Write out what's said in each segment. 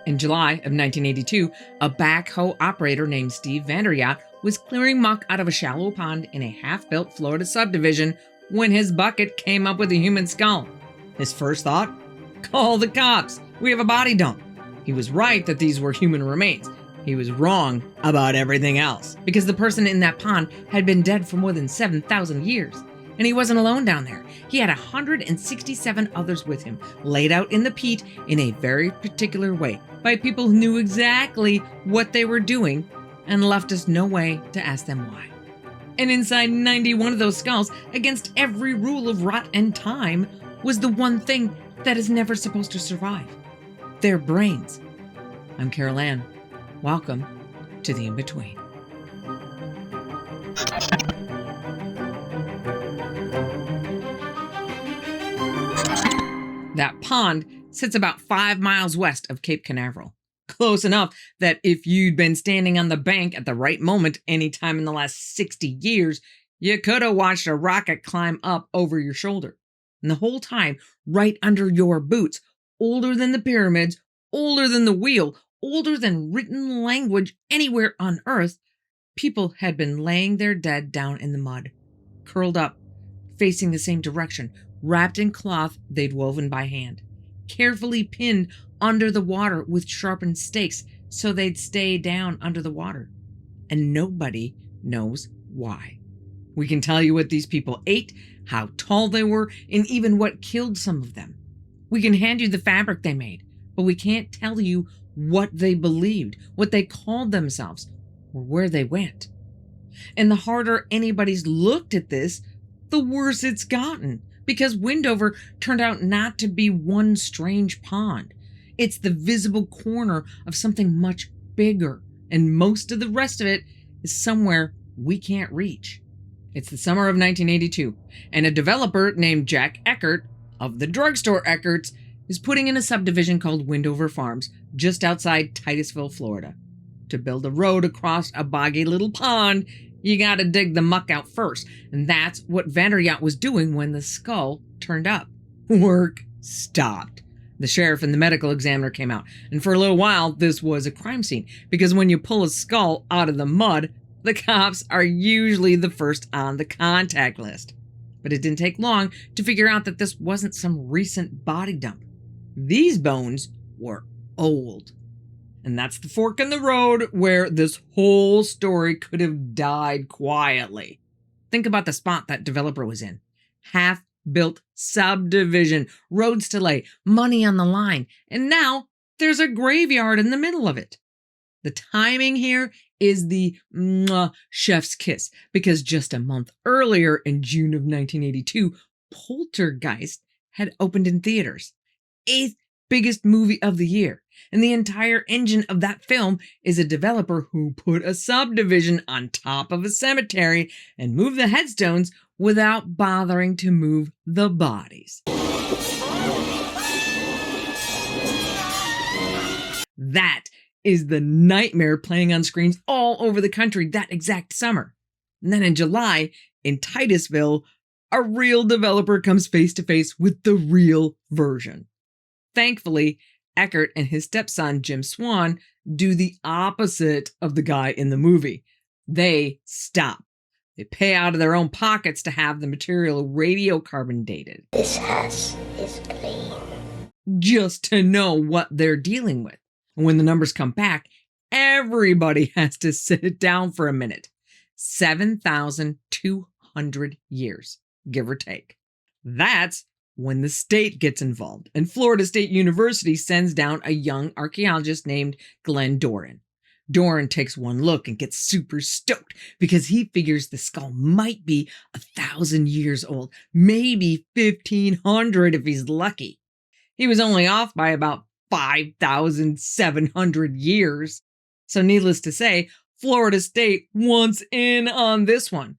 In July of 1982, a backhoe operator named Steve Vanderyacht was clearing muck out of a shallow pond in a half-built Florida subdivision when his bucket came up with a human skull. His first thought? Call the cops. We have a body dump. He was right that these were human remains. He was wrong about everything else, because the person in that pond had been dead for more than 7,000 years. And he wasn't alone down there. He had 167 others with him, laid out in the peat in a very particular way by people who knew exactly what they were doing and left us no way to ask them why. And inside 91 of those skulls, against every rule of rot and time, was the one thing that is never supposed to survive: their brains. I'm Carol Ann. Welcome to The In-Between. That pond sits about 5 miles west of Cape Canaveral. Close enough that if you'd been standing on the bank at the right moment any time in the last 60 years, you could have watched a rocket climb up over your shoulder. And the whole time, right under your boots, older than the pyramids, older than the wheel, older than written language anywhere on Earth, people had been laying their dead down in the mud, curled up, facing the same direction, wrapped in cloth they'd woven by hand, carefully pinned under the water with sharpened stakes so they'd stay down under the water. And nobody knows why. We can tell you what these people ate, how tall they were, and even what killed some of them. We can hand you the fabric they made, but we can't tell you what they believed, what they called themselves, or where they went. And the harder anybody's looked at this, the worse it's gotten, because Windover turned out not to be one strange pond. It's the visible corner of something much bigger, and most of the rest of it is somewhere we can't reach. It's the summer of 1982, and a developer named Jack Eckert of the drugstore Eckerts is putting in a subdivision called Windover Farms just outside Titusville, Florida. To build a road across a boggy little pond, you gotta dig the muck out first, and that's what Vanderyacht was doing when the skull turned up. Work stopped. The sheriff and the medical examiner came out, and for a little while, this was a crime scene, because when you pull a skull out of the mud, the cops are usually the first on the contact list. But it didn't take long to figure out that this wasn't some recent body dump. These bones were old. And that's the fork in the road where this whole story could have died quietly. Think about the spot that developer was in. Half-built subdivision, roads to lay, money on the line, and now there's a graveyard in the middle of it. The timing here is the chef's kiss, because just a month earlier, in June of 1982, Poltergeist had opened in theaters. 8th biggest movie of the year. And the entire engine of that film is a developer who put a subdivision on top of a cemetery and moved the headstones without bothering to move the bodies. That is the nightmare playing on screens all over the country that exact summer. And then in July, in Titusville, a real developer comes face to face with the real version. Thankfully, Eckert and his stepson, Jim Swan, do the opposite of the guy in the movie. They stop. They pay out of their own pockets to have the material radiocarbon dated. This house is clean. Just to know what they're dealing with. And when the numbers come back, everybody has to sit down for a minute. 7,200 years, give or take. That's when the state gets involved, and Florida State University sends down a young archaeologist named Glenn Doran. Doran takes one look and gets super stoked because he figures the skull might be 1,000 years old, maybe 1,500 if he's lucky. He was only off by about 5,700 years. So needless to say, Florida State wants in on this one.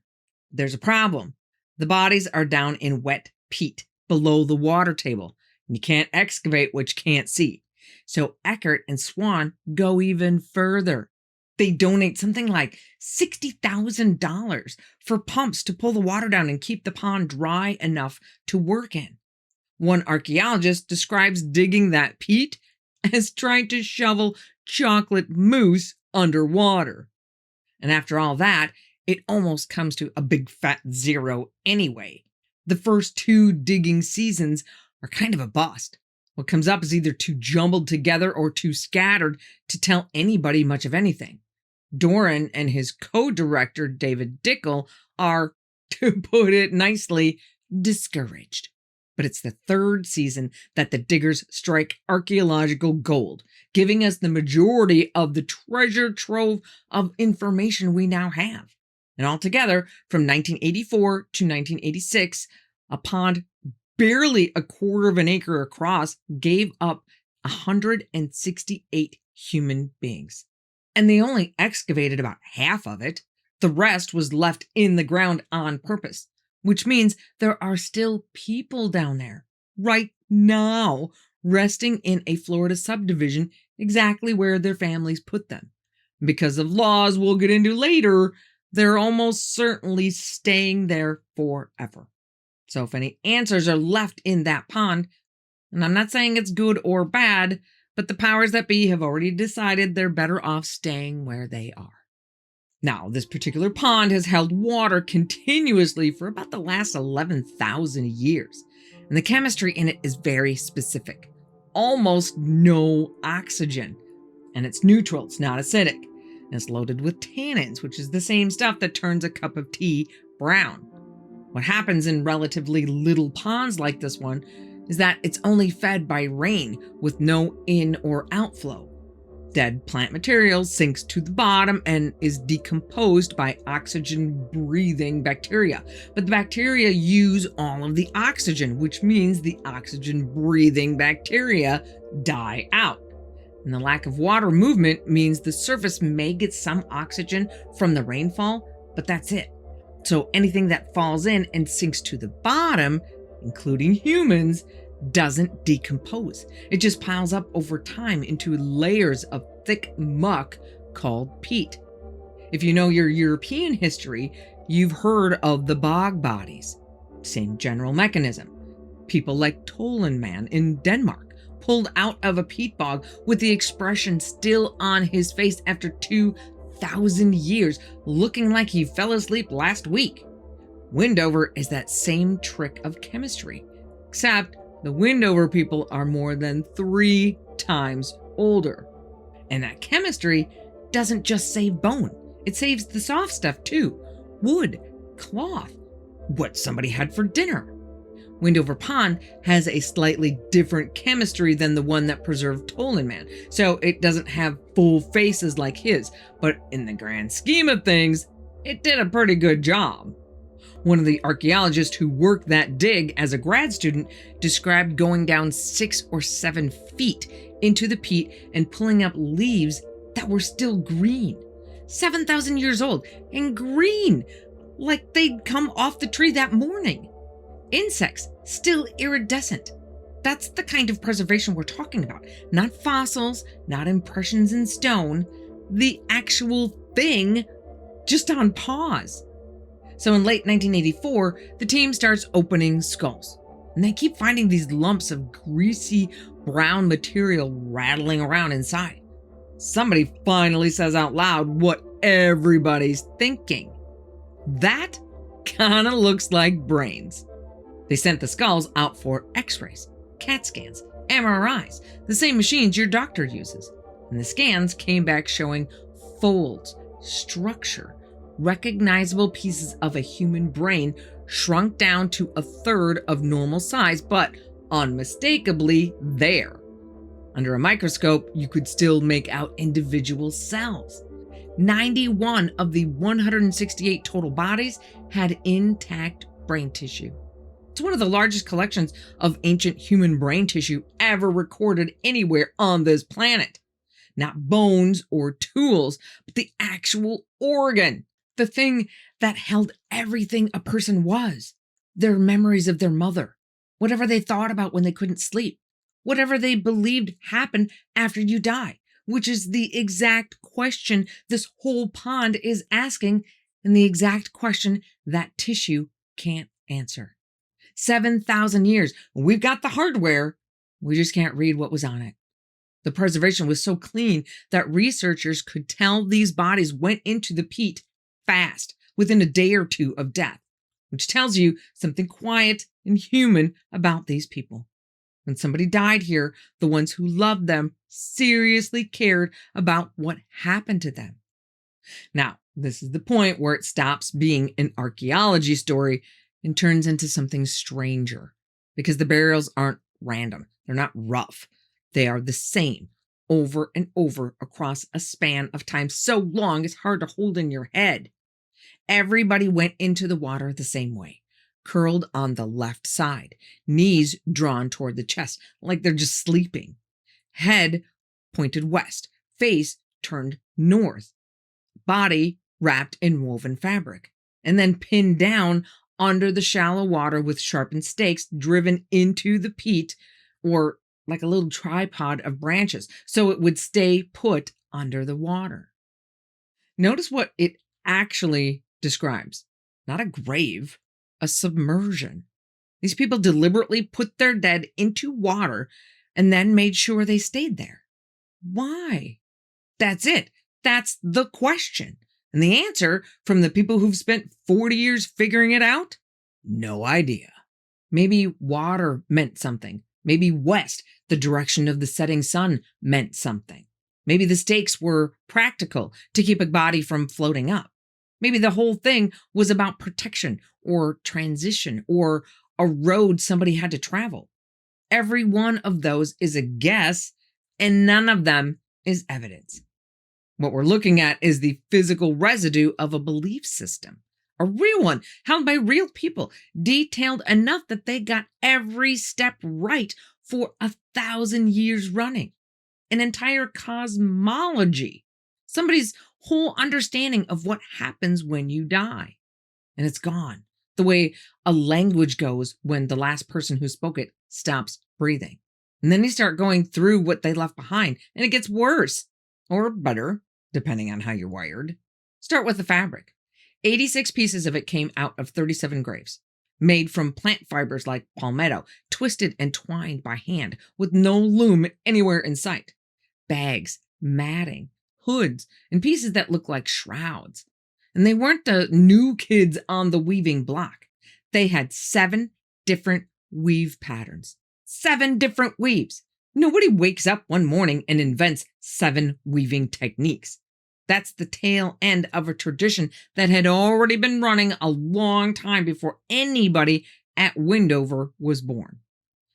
There's a problem. The bodies are down in wet peat below the water table. You can't excavate what you can't see. So Eckert and Swan go even further. They donate something like $60,000 for pumps to pull the water down and keep the pond dry enough to work in. One archaeologist describes digging that peat as trying to shovel chocolate mousse underwater. And after all that, it almost comes to a big fat zero anyway. The first 2 digging seasons are kind of a bust. What comes up is either too jumbled together or too scattered to tell anybody much of anything. Doran and his co-director, David Dickel, are, to put it nicely, discouraged. But it's the 3rd season that the diggers strike archaeological gold, giving us the majority of the treasure trove of information we now have. And altogether, from 1984 to 1986, a pond barely a quarter of an acre across gave up 168 human beings. And they only excavated about half of it. The rest was left in the ground on purpose, which means there are still people down there right now resting in a Florida subdivision exactly where their families put them. Because of laws we'll get into later, they're almost certainly staying there forever. So if any answers are left in that pond, and I'm not saying it's good or bad, but the powers that be have already decided they're better off staying where they are. Now, this particular pond has held water continuously for about the last 11,000 years, and the chemistry in it is very specific. Almost no oxygen, and it's neutral, it's not acidic, and it's loaded with tannins, which is the same stuff that turns a cup of tea brown. What happens in relatively little ponds like this one is that it's only fed by rain with no in or outflow. Dead plant material sinks to the bottom and is decomposed by oxygen-breathing bacteria. But the bacteria use all of the oxygen, which means the oxygen-breathing bacteria die out. And the lack of water movement means the surface may get some oxygen from the rainfall, but that's it. So anything that falls in and sinks to the bottom, including humans, doesn't decompose. It just piles up over time into layers of thick muck called peat. If you know your European history, you've heard of the bog bodies. Same general mechanism. People like Tolenman in Denmark pulled out of a peat bog with the expression still on his face after 2,000 years, looking like he fell asleep last week. Windover is that same trick of chemistry, except the Windover people are more than 3 times older. And that chemistry doesn't just save bone, it saves the soft stuff too. Wood, cloth, what somebody had for dinner. Windover Pond has a slightly different chemistry than the one that preserved Tolenman, so it doesn't have full faces like his, but in the grand scheme of things, it did a pretty good job. One of the archaeologists who worked that dig as a grad student described going down 6 or 7 feet into the peat and pulling up leaves that were still green. 7,000 years old and green, like they'd come off the tree that morning. Insects still iridescent. That's the kind of preservation we're talking about. Not fossils, not impressions in stone, the actual thing just on pause. So in late 1984, the team starts opening skulls, and they keep finding these lumps of greasy brown material rattling around inside. Somebody finally says out loud what everybody's thinking. That kind of looks like brains. They sent the skulls out for x-rays, CAT scans, MRIs, the same machines your doctor uses. And the scans came back showing folds, structure, recognizable pieces of a human brain shrunk down to 1/3 of normal size, but unmistakably there. Under a microscope, you could still make out individual cells. 91 of the 168 total bodies had intact brain tissue. It's one of the largest collections of ancient human brain tissue ever recorded anywhere on this planet. Not bones or tools, but the actual organ. The thing that held everything a person was. Their memories of their mother. Whatever they thought about when they couldn't sleep. Whatever they believed happened after you die. Which is the exact question this whole pond is asking, and the exact question that tissue can't answer. 7,000 years. We've got the hardware. We just can't read what was on it. The preservation was so clean that researchers could tell these bodies went into the peat fast, within a day or two of death, which tells you something quiet and human about these people. When somebody died here, the ones who loved them seriously cared about what happened to them. Now, this is the point where it stops being an archaeology story and turns into something stranger, because the burials aren't random. They're not rough. They are the same over and over across a span of time so long it's hard to hold in your head. Everybody went into the water the same way, curled on the left side, knees drawn toward the chest like they're just sleeping, head pointed west, face turned north, body wrapped in woven fabric, and then pinned down under the shallow water with sharpened stakes driven into the peat, or like a little tripod of branches, so it would stay put under the water. Notice what it actually describes. Not a grave, a submersion. These people deliberately put their dead into water and then made sure they stayed there. Why? That's it. That's the question. And the answer from the people who've spent 40 years figuring it out? No idea. Maybe water meant something. Maybe west, the direction of the setting sun, meant something. Maybe the stakes were practical to keep a body from floating up. Maybe the whole thing was about protection or transition or a road somebody had to travel. Every one of those is a guess, and none of them is evidence. What we're looking at is the physical residue of a belief system. A real one, held by real people, detailed enough that they got every step right for 1,000 years running. An entire cosmology. Somebody's whole understanding of what happens when you die. And it's gone. The way a language goes when the last person who spoke it stops breathing. And then you start going through what they left behind, and it gets worse. Or better, depending on how you're wired. Start with the fabric. 86 pieces of it came out of 37 graves, made from plant fibers like palmetto, twisted and twined by hand, with no loom anywhere in sight. Bags, matting, hoods, and pieces that look like shrouds. And they weren't the new kids on the weaving block. They had 7 different weave patterns. 7 different weaves. Nobody wakes up one morning and invents 7 weaving techniques. That's the tail end of a tradition that had already been running a long time before anybody at Windover was born.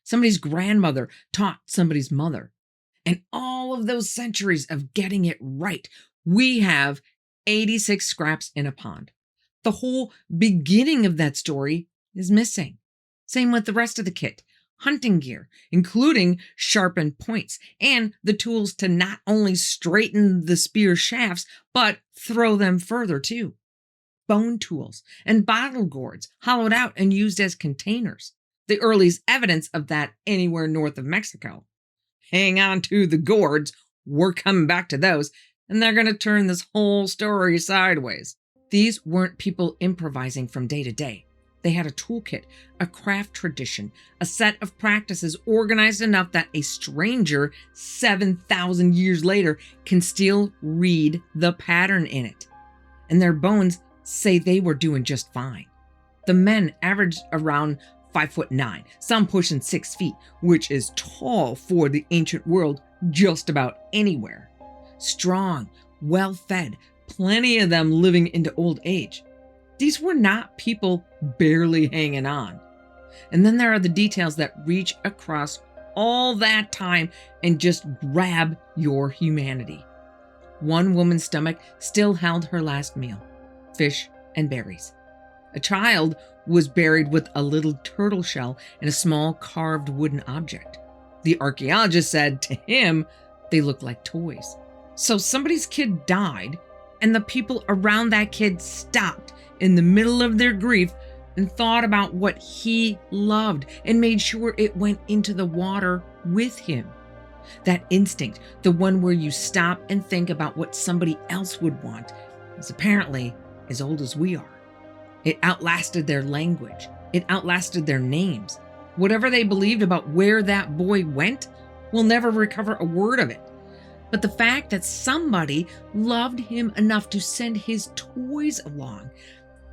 Somebody's grandmother taught somebody's mother. And all of those centuries of getting it right, we have 86 scraps in a pond. The whole beginning of that story is missing. Same with the rest of the kit. Hunting gear, including sharpened points and the tools to not only straighten the spear shafts, but throw them further too. Bone tools and bottle gourds hollowed out and used as containers. The earliest evidence of that anywhere north of Mexico. Hang on to the gourds. We're coming back to those, and they're going to turn this whole story sideways. These weren't people improvising from day to day. They had a toolkit, a craft tradition, a set of practices organized enough that a stranger 7,000 years later can still read the pattern in it. And their bones say they were doing just fine. The men averaged around 5'9", some pushing 6 feet, which is tall for the ancient world just about anywhere. Strong, well-fed, plenty of them living into old age. These were not people barely hanging on. And then there are the details that reach across all that time and just grab your humanity. One woman's stomach still held her last meal, fish and berries. A child was buried with a little turtle shell and a small carved wooden object. The archaeologist said to him, they looked like toys. So somebody's kid died, and the people around that kid stopped in the middle of their grief and thought about what he loved and made sure it went into the water with him. That instinct, the one where you stop and think about what somebody else would want, is apparently as old as we are. It outlasted their language. It outlasted their names. Whatever they believed about where that boy went We'll never recover a word of it. But the fact that somebody loved him enough to send his toys along,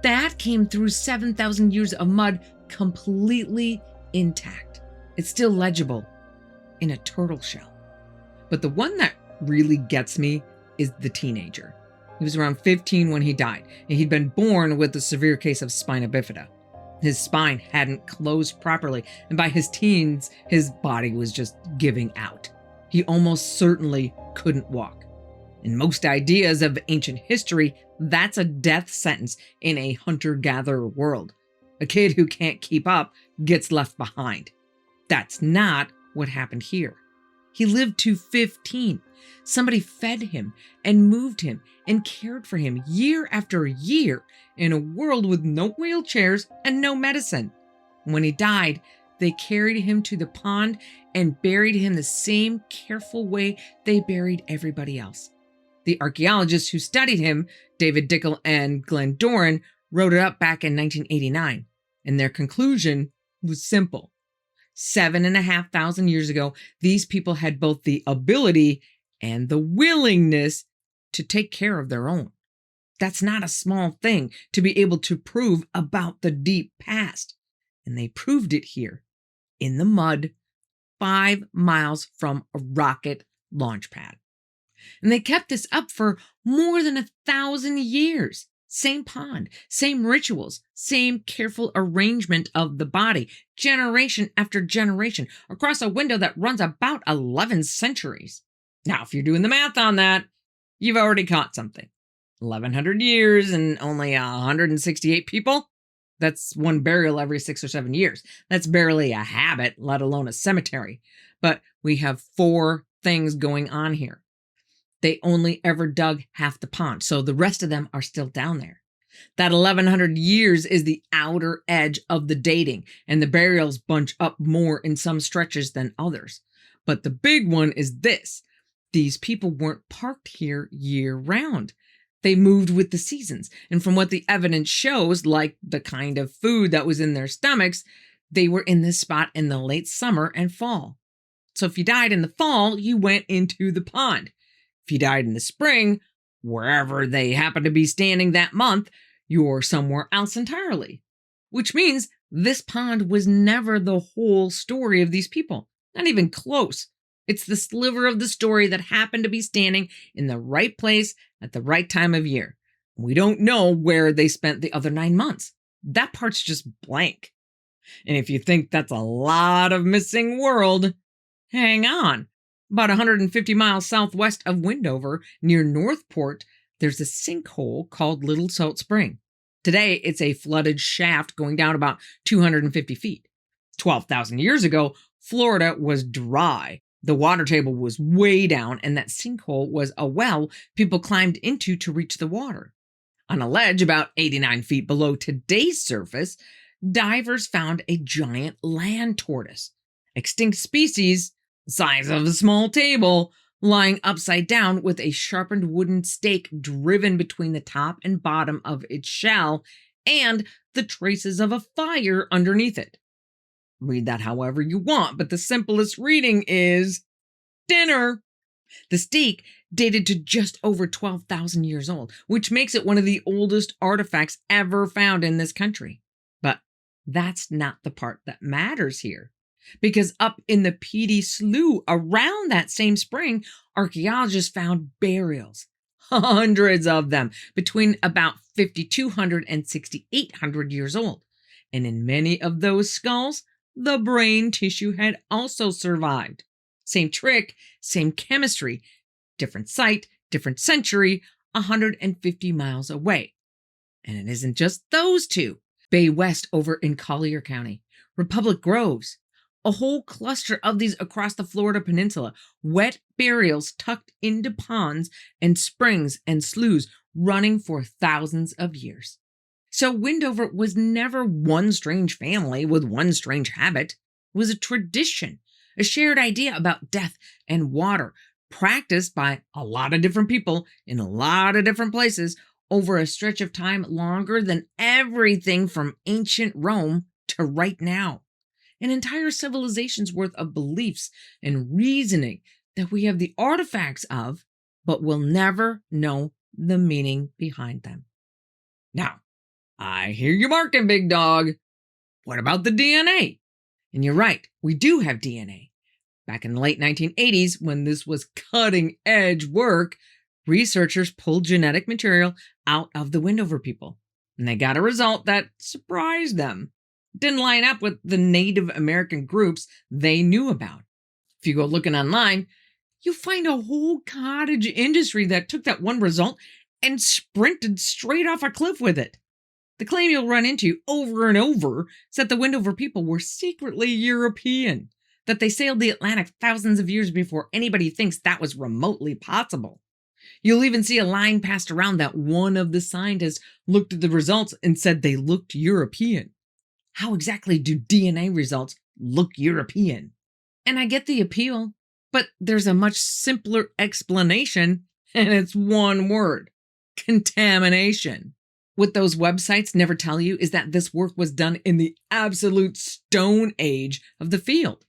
that came through 7,000 years of mud completely intact. It's still legible in a turtle shell. But the one that really gets me is the teenager. He was around 15 when he died, and he'd been born with a severe case of spina bifida. His spine hadn't closed properly, and by his teens, his body was just giving out. He almost certainly couldn't walk. In most ideas of ancient history, that's a death sentence in a hunter-gatherer world. A kid who can't keep up gets left behind. That's not what happened here. He lived to 15. Somebody fed him and moved him and cared for him year after year in a world with no wheelchairs and no medicine. When he died, they carried him to the pond and buried him the same careful way they buried everybody else. The archaeologists who studied him, David Dickel and Glenn Doran, wrote it up back in 1989, and their conclusion was simple. 7,500 years ago, these people had both the ability and the willingness to take care of their own. That's not a small thing to be able to prove about the deep past. And they proved it here in the mud, 5 miles from a rocket launch pad. And they kept this up for more than 1,000 years. Same pond, same rituals, same careful arrangement of the body, generation after generation, across a window that runs about 11 centuries. Now, if you're doing the math on that, you've already caught something. 1,100 years and only 168 people? That's one burial every 6 or 7 years. That's barely a habit, let alone a cemetery. But we have 4 things going on here. They only ever dug half the pond, so the rest of them are still down there. That 1,100 years is the outer edge of the dating, and the burials bunch up more in some stretches than others. But the big one is this. These people weren't parked here year-round. They moved with the seasons, and from what the evidence shows, like the kind of food that was in their stomachs, they were in this spot in the late summer and fall. So if you died in the fall, you went into the pond. If you died in the spring, wherever they happen to be standing that month, you're somewhere else entirely. Which means this pond was never the whole story of these people. Not even close. It's the sliver of the story that happened to be standing in the right place at the right time of year. We don't know where they spent the other 9 months. That part's just blank. And if you think that's a lot of missing world, hang on. About 150 miles southwest of Windover, near Northport, there's a sinkhole called Little Salt Spring. Today, it's a flooded shaft going down about 250 feet. 12,000 years ago, Florida was dry. The water table was way down, and that sinkhole was a well people climbed into to reach the water. On a ledge about 89 feet below today's surface, divers found a giant land tortoise. Extinct species, the size of a small table, lying upside down with a sharpened wooden stake driven between the top and bottom of its shell and the traces of a fire underneath it. Read that however you want, but the simplest reading is dinner. The stake dated to just over 12,000 years old, which makes it one of the oldest artifacts ever found in this country. But that's not the part that matters here. Because up in the peaty slough around that same spring, archaeologists found burials, hundreds of them, between about 5,200 and 6,800 years old. And in many of those skulls, the brain tissue had also survived. Same trick, same chemistry, different site, different century, 150 miles away. And it isn't just those two. Bay West over in Collier County, Republic Groves, a whole cluster of these across the Florida peninsula, wet burials tucked into ponds and springs and sloughs running for thousands of years. So Windover was never one strange family with one strange habit. It was a tradition, a shared idea about death and water, practiced by a lot of different people in a lot of different places over a stretch of time longer than everything from ancient Rome to right now. an entire civilization's worth of beliefs and reasoning that we have the artifacts of, but will never know the meaning behind them. Now, I hear you barking, big dog. What about the DNA? And you're right, we do have DNA. Back in the late 1980s, when this was cutting-edge work, researchers pulled genetic material out of the Windover people, and they got a result that surprised them. It didn't line up with the Native American groups they knew about. If you go looking online, you'll find a whole cottage industry that took that one result and sprinted straight off a cliff with it. The claim you'll run into over and over is that the Windover people were secretly European, that they sailed the Atlantic thousands of years before anybody thinks that was remotely possible. You'll even see a line passed around that one of the scientists looked at the results and said they looked European. How exactly do DNA results look European? And I get the appeal, but there's a much simpler explanation, and it's one word: contamination. What those websites never tell you is that this work was done in the absolute stone age of the field.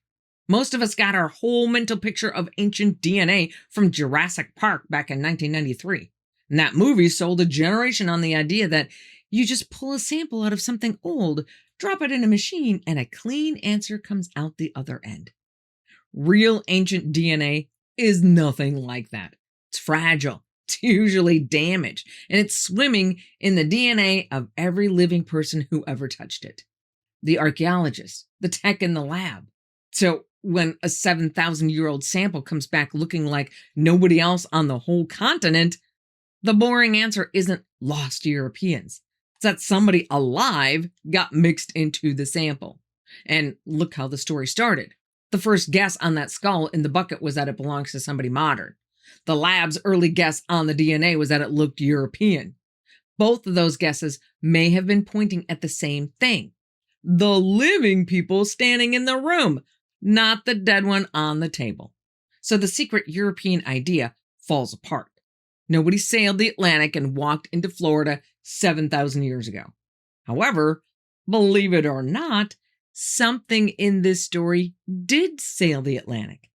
Most of us got our whole mental picture of ancient DNA from Jurassic Park back in 1993. And that movie sold a generation on the idea that you just pull a sample out of something old, drop it in a machine, and a clean answer comes out the other end. Real ancient DNA is nothing like that. It's fragile. It's usually damaged, and it's swimming in the DNA of every living person who ever touched it. The archaeologists, the tech in the lab. So when a 7,000-year-old sample comes back looking like nobody else on the whole continent, the boring answer isn't lost Europeans. It's that somebody alive got mixed into the sample. And look how the story started. The first guess on that skull in the bucket was that it belongs to somebody modern. The lab's early guess on the DNA was that it looked European. Both of those guesses may have been pointing at the same thing: the living people standing in the room, not the dead one on the table. So the secret European idea falls apart. Nobody sailed the Atlantic and walked into Florida 7,000 years ago. However, believe it or not, something in this story did sail the Atlantic.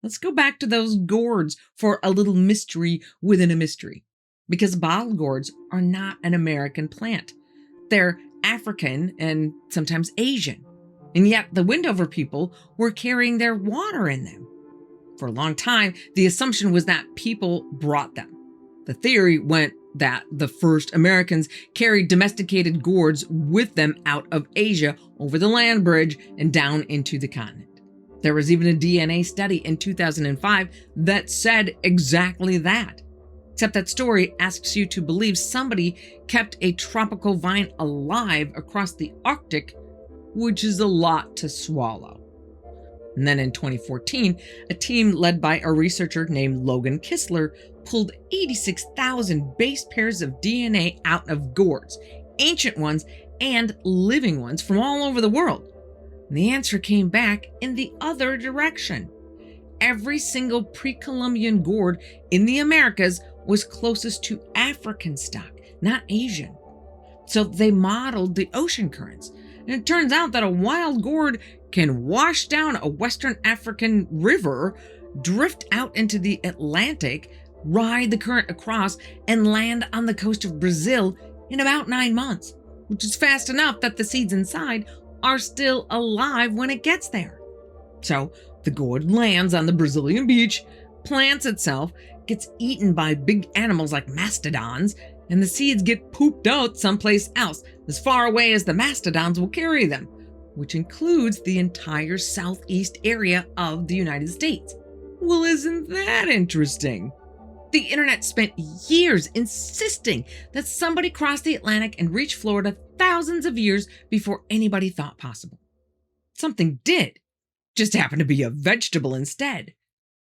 Let's go back to those gourds for a little mystery within a mystery. Because bottle gourds are not an American plant. They're African and sometimes Asian. And yet the Windover people were carrying their water in them. For a long time, the assumption was that people brought them. The theory went that the first Americans carried domesticated gourds with them out of Asia over the land bridge and down into the continent. There was even a DNA study in 2005 that said exactly that. Except that story asks you to believe somebody kept a tropical vine alive across the Arctic, which is a lot to swallow. And then in 2014, a team led by a researcher named Logan Kistler pulled 86,000 base pairs of DNA out of gourds, ancient ones and living ones from all over the world. And the answer came back in the other direction. Every single pre-Columbian gourd in the Americas was closest to African stock, not Asian. So they modeled the ocean currents. And it turns out that a wild gourd can wash down a Western African river, drift out into the Atlantic, ride the current across, and land on the coast of Brazil in about 9 months, which is fast enough that the seeds inside are still alive when it gets there. So the gourd lands on the Brazilian beach, plants itself, gets eaten by big animals like mastodons, and the seeds get pooped out someplace else, as far away as the mastodons will carry them, which includes the entire southeast area of the United States. Well, isn't that interesting? The internet spent years insisting that somebody crossed the Atlantic and reached Florida thousands of years before anybody thought possible. Something did, just happened to be a vegetable instead.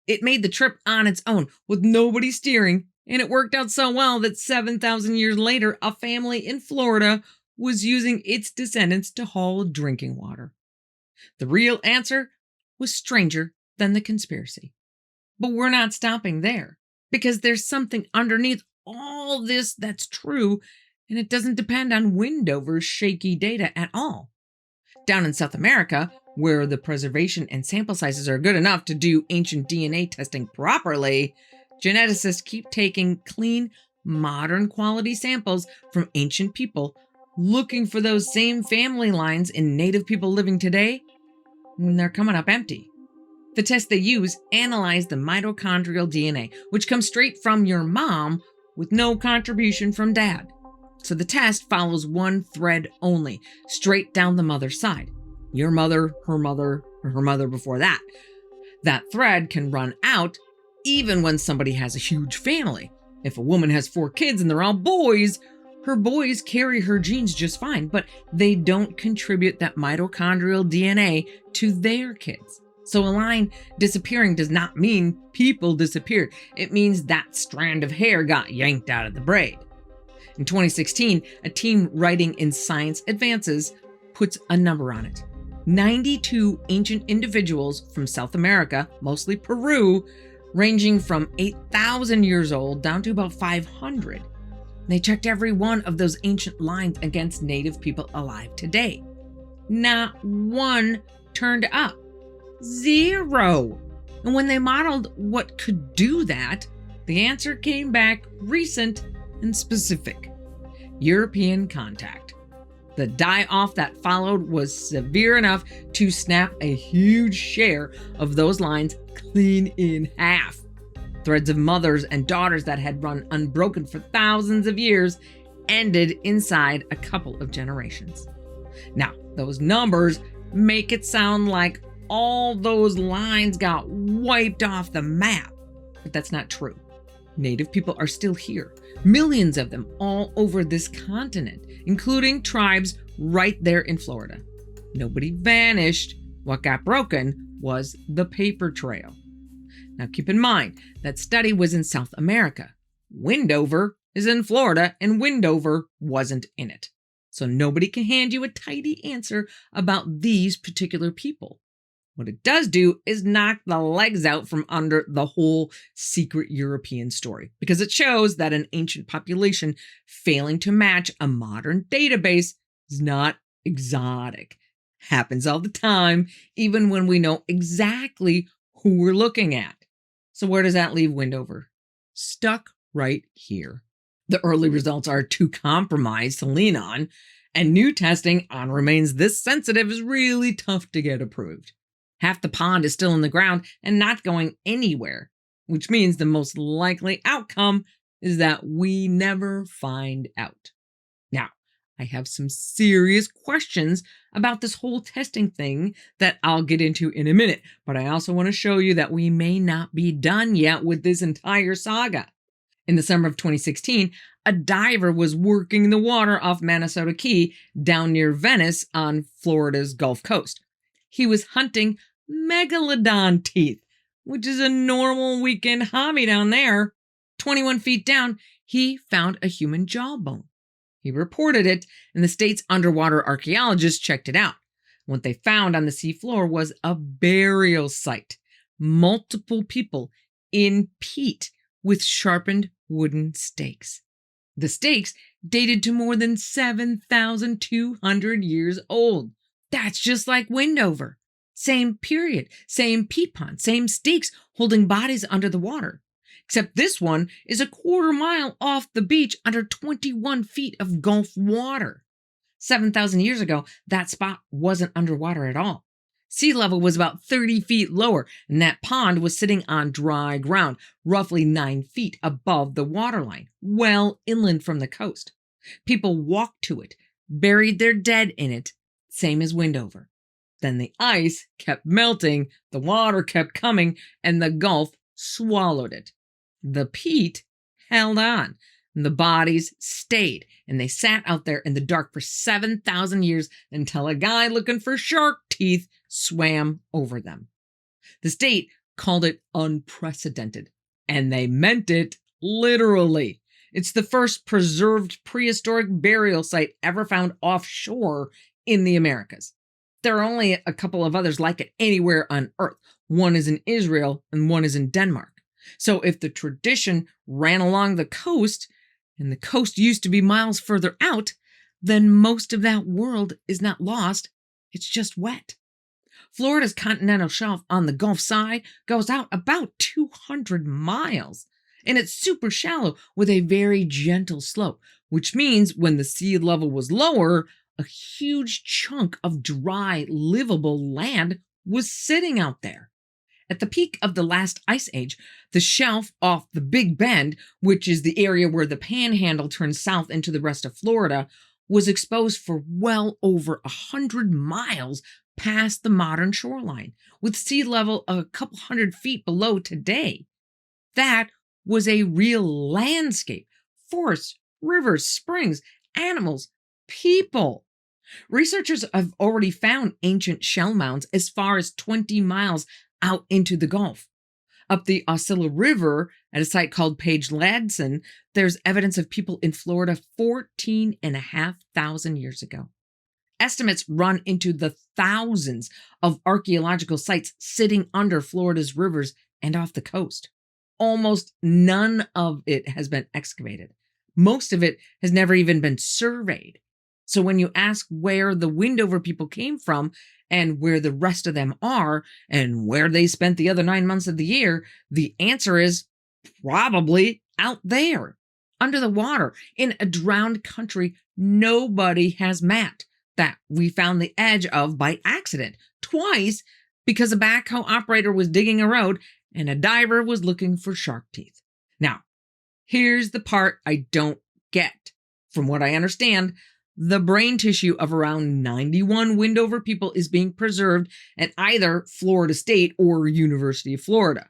It made the trip on its own with nobody steering, and it worked out so well that 7,000 years later, a family in Florida was using its descendants to haul drinking water. The real answer was stranger than the conspiracy. But we're not stopping there, because there's something underneath all this that's true, and it doesn't depend on Windover's shaky data at all. Down in South America, Where the preservation and sample sizes are good enough to do ancient DNA testing properly, geneticists keep taking clean, modern quality samples from ancient people, looking for those same family lines in native people living today, and they're coming up empty. The tests they use analyze the mitochondrial DNA, which comes straight from your mom with no contribution from dad. So the test follows one thread only, straight down the mother's side. Your mother, or her mother before that. That thread can run out even when somebody has a huge family. If a woman has 4 kids and they're all boys, her boys carry her genes just fine, but they don't contribute that mitochondrial DNA to their kids. So a line disappearing does not mean people disappeared. It means that strand of hair got yanked out of the braid. In 2016, a team writing in Science Advances puts a number on it. 92 ancient individuals from South America, mostly Peru, ranging from 8,000 years old down to about 500. They checked every one of those ancient lines against native people alive today. Not one turned up. 0. And when they modeled what could do that, the answer came back recent and specific. European contact. The die-off that followed was severe enough to snap a huge share of those lines clean in half. Threads of mothers and daughters that had run unbroken for thousands of years ended inside a couple of generations. Now, those numbers make it sound like all those lines got wiped off the map, but that's not true. Native people are still here, millions of them all over this continent, including tribes right there in Florida. Nobody vanished. What got broken was the paper trail. Now keep in mind, that study was in South America. Windover is in Florida, and Windover wasn't in it. So nobody can hand you a tidy answer about these particular people. What it does do is knock the legs out from under the whole secret European story, because it shows that an ancient population failing to match a modern database is not exotic. Happens all the time, even when we know exactly who we're looking at. So where does that leave Windover? Stuck right here. The early results are too compromised to lean on, and new testing on remains this sensitive is really tough to get approved. Half the pond is still in the ground and not going anywhere, which means the most likely outcome is that we never find out. Now, I have some serious questions about this whole testing thing that I'll get into in a minute, but I also want to show you that we may not be done yet with this entire saga. In the summer of 2016, a diver was working the water off Manasota Key down near Venice on Florida's Gulf Coast. He was hunting megalodon teeth, which is a normal weekend hobby down there. 21 feet down, he found a human jawbone. He reported it, and the state's underwater archaeologists checked it out. What they found on the seafloor was a burial site. Multiple people in peat with sharpened wooden stakes. The stakes dated to more than 7,200 years old. That's just like Windover. Same period, same peat pond, same stakes holding bodies under the water. Except this one is a quarter mile off the beach under 21 feet of Gulf water. 7,000 years ago, that spot wasn't underwater at all. Sea level was about 30 feet lower, and that pond was sitting on dry ground, roughly 9 feet above the waterline, well inland from the coast. People walked to it, buried their dead in it, same as Windover. Then the ice kept melting, the water kept coming, and the Gulf swallowed it. The peat held on, and the bodies stayed, and they sat out there in the dark for 7,000 years until a guy looking for shark teeth swam over them. The state called it unprecedented, and they meant it literally. It's the first preserved prehistoric burial site ever found offshore in the Americas. There are only a couple of others like it anywhere on Earth. One is in Israel and one is in Denmark. So if the tradition ran along the coast, and the coast used to be miles further out, then most of that world is not lost, it's just wet. Florida's continental shelf on the Gulf side goes out about 200 miles. And it's super shallow with a very gentle slope, which means when the sea level was lower, a huge chunk of dry, livable land was sitting out there. At the peak of the last ice age, the shelf off the Big Bend, which is the area where the panhandle turns south into the rest of Florida, was exposed for well over 100 miles past the modern shoreline, with sea level a couple hundred feet below today. That was a real landscape: forests, rivers, springs, animals, people. Researchers have already found ancient shell mounds as far as 20 miles out into the Gulf. Up the Osceola River, at a site called Page Ladson, there's evidence of people in Florida 14,500 years ago. Estimates run into the thousands of archaeological sites sitting under Florida's rivers and off the coast. Almost none of it has been excavated. Most of it has never even been surveyed. So when you ask where the Windover people came from and where the rest of them are and where they spent the other 9 months of the year, the answer is probably out there, under the water, in a drowned country nobody has mapped, that we found the edge of by accident, twice, because a backhoe operator was digging a road and a diver was looking for shark teeth. Now, here's the part I don't get. From what I understand, the brain tissue of around 91 Windover people is being preserved at either Florida State or University of Florida.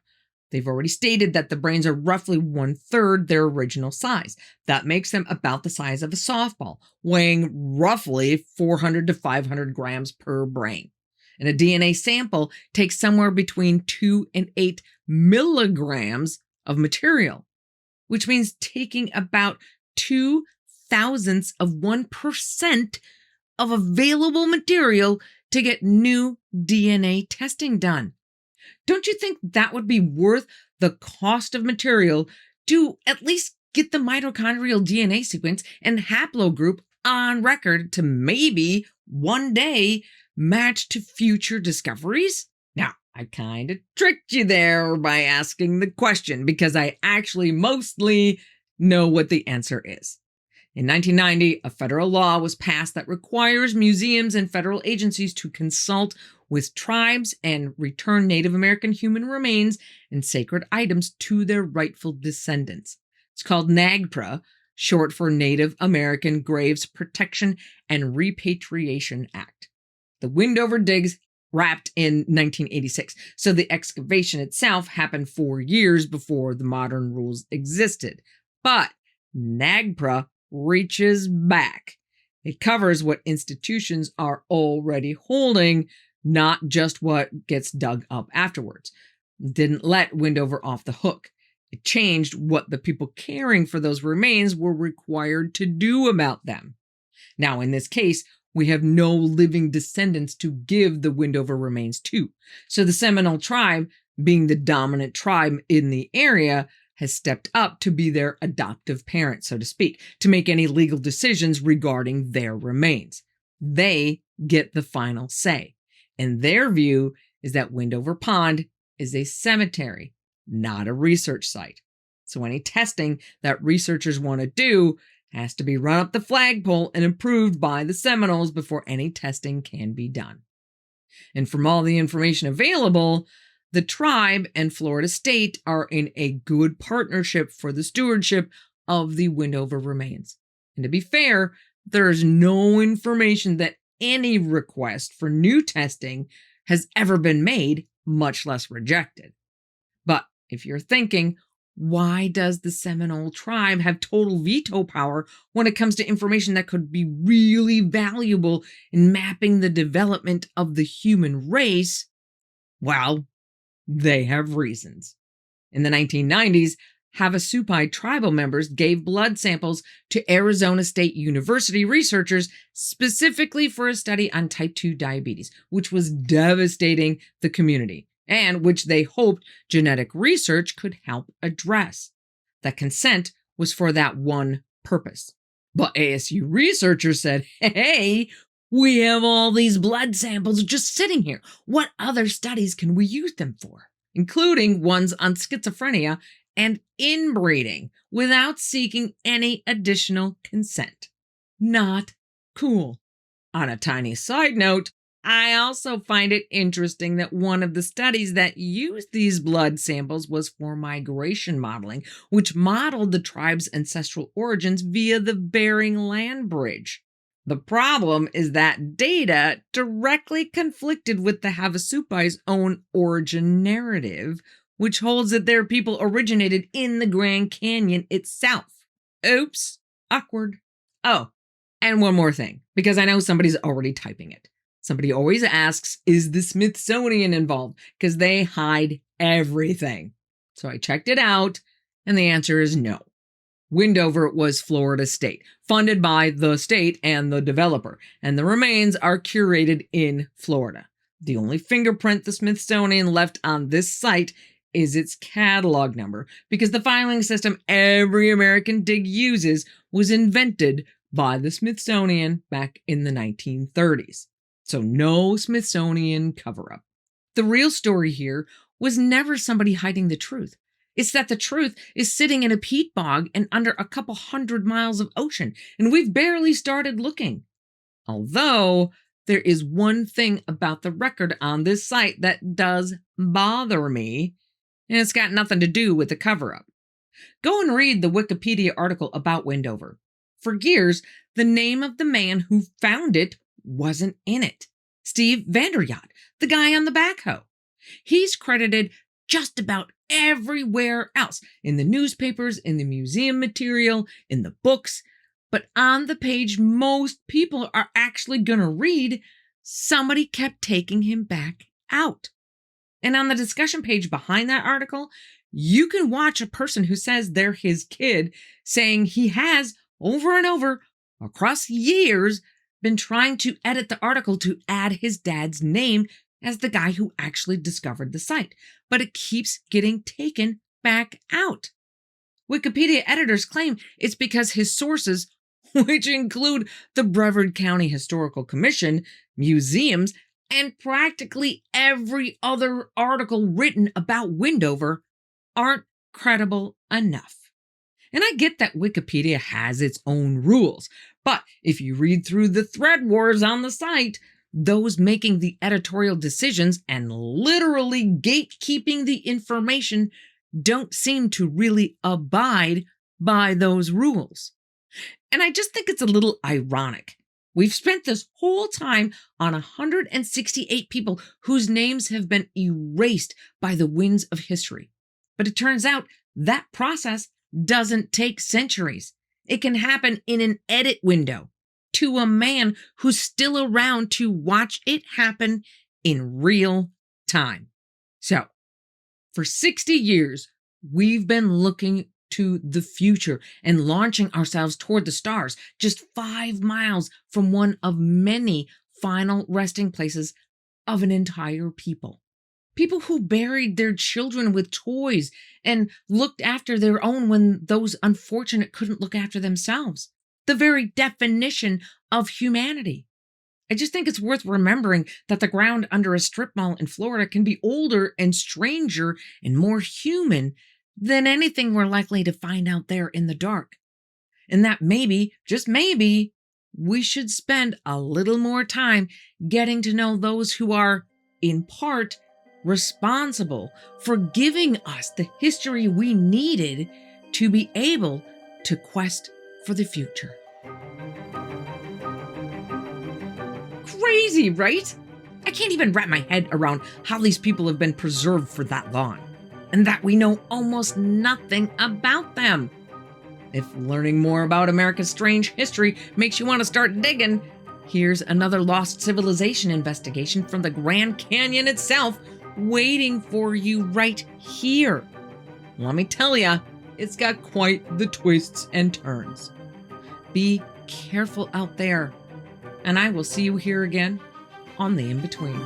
They've already stated that the brains are roughly 1/3 their original size. That makes them about the size of a softball, weighing roughly 400 to 500 grams per brain. And a DNA sample takes somewhere between 2 and 8 milligrams of material, which means taking about 0.02% of available material to get new DNA testing done. Don't you think that would be worth the cost of material to at least get the mitochondrial DNA sequence and haplogroup on record to maybe one day match to future discoveries? Now, I kind of tricked you there by asking the question because I actually mostly know what the answer is. In 1990, a federal law was passed that requires museums and federal agencies to consult with tribes and return Native American human remains and sacred items to their rightful descendants. It's called NAGPRA, short for Native American Graves Protection and Repatriation Act. The Windover digs wrapped in 1986, so the excavation itself happened 4 years before the modern rules existed. But NAGPRA reaches back. It covers what institutions are already holding, not just what gets dug up afterwards. It didn't let Windover off the hook. It changed what the people caring for those remains were required to do about them. Now, in this case, we have no living descendants to give the Windover remains to. So the Seminole tribe, being the dominant tribe in the area, has stepped up to be their adoptive parent, so to speak, to make any legal decisions regarding their remains. They get the final say. And their view is that Windover Pond is a cemetery, not a research site. So any testing that researchers want to do has to be run up the flagpole and approved by the Seminoles before any testing can be done. And from all the information available, the tribe and Florida State are in a good partnership for the stewardship of the Windover remains. And to be fair, there is no information that any request for new testing has ever been made, much less rejected. But if you're thinking, why does the Seminole tribe have total veto power when it comes to information that could be really valuable in mapping the development of the human race? Well, they have reasons. In the 1990s, Havasupai tribal members gave blood samples to Arizona State University researchers specifically for a study on type 2 diabetes, which was devastating the community and which they hoped genetic research could help address. That consent was for that one purpose. But ASU researchers said, hey, We have all these blood samples just sitting here. What other studies can we use them for? Including ones on schizophrenia and inbreeding without seeking any additional consent. Not cool. On a tiny side note, I also find it interesting that one of the studies that used these blood samples was for migration modeling, which modeled the tribe's ancestral origins via the Bering Land Bridge. The problem is that data directly conflicted with the Havasupai's own origin narrative, which holds that their people originated in the Grand Canyon itself. Oops, awkward. Oh, and one more thing, because I know somebody's already typing it. Somebody always asks, is the Smithsonian involved? Because they hide everything. So I checked it out, and the answer is no. Windover was Florida State, funded by the state and the developer, and the remains are curated in Florida. The only fingerprint the Smithsonian left on this site is its catalog number, because the filing system every American dig uses was invented by the Smithsonian back in the 1930s. So no Smithsonian cover-up. The real story here was never somebody hiding the truth. It's that the truth is sitting in a peat bog and under a couple 100 miles of ocean, and we've barely started looking. Although, there is one thing about the record on this site that does bother me, and it's got nothing to do with the cover-up. Go and read the Wikipedia article about Windover. For years, the name of the man who found it wasn't in it. Steve Vanderyacht, the guy on the backhoe. He's credited just about everywhere else, in the newspapers, in the museum material, in the books, but on the page most people are actually going to read, somebody kept taking him back out. And on the discussion page behind that article, you can watch a person who says they're his kid saying he has, over and over, across years, been trying to edit the article to add his dad's name as the guy who actually discovered the site, but it keeps getting taken back out. Wikipedia editors claim it's because his sources, which include the Brevard County Historical Commission, museums, and practically every other article written about Windover, aren't credible enough. And I get that Wikipedia has its own rules, but if you read through the thread wars on the site, those making the editorial decisions and literally gatekeeping the information don't seem to really abide by those rules. And I just think it's a little ironic. We've spent this whole time on 168 people whose names have been erased by the winds of history. But it turns out that process doesn't take centuries. It can happen in an edit window to a man who's still around to watch it happen in real time. So, for 60 years, we've been looking to the future and launching ourselves toward the stars, just 5 miles from one of many final resting places of an entire people. People who buried their children with toys and looked after their own when those unfortunate couldn't look after themselves. The very definition of humanity. I just think it's worth remembering that the ground under a strip mall in Florida can be older and stranger and more human than anything we're likely to find out there in the dark. And that maybe, just maybe, we should spend a little more time getting to know those who are, in part, responsible for giving us the history we needed to be able to quest for the future. Crazy, right? I can't even wrap my head around how these people have been preserved for that long, and that we know almost nothing about them. If learning more about America's strange history makes you want to start digging, here's another lost civilization investigation from the Grand Canyon itself, waiting for you right here. Let me tell ya, it's got quite the twists and turns. Be careful out there, and I will see you here again on The In-Between.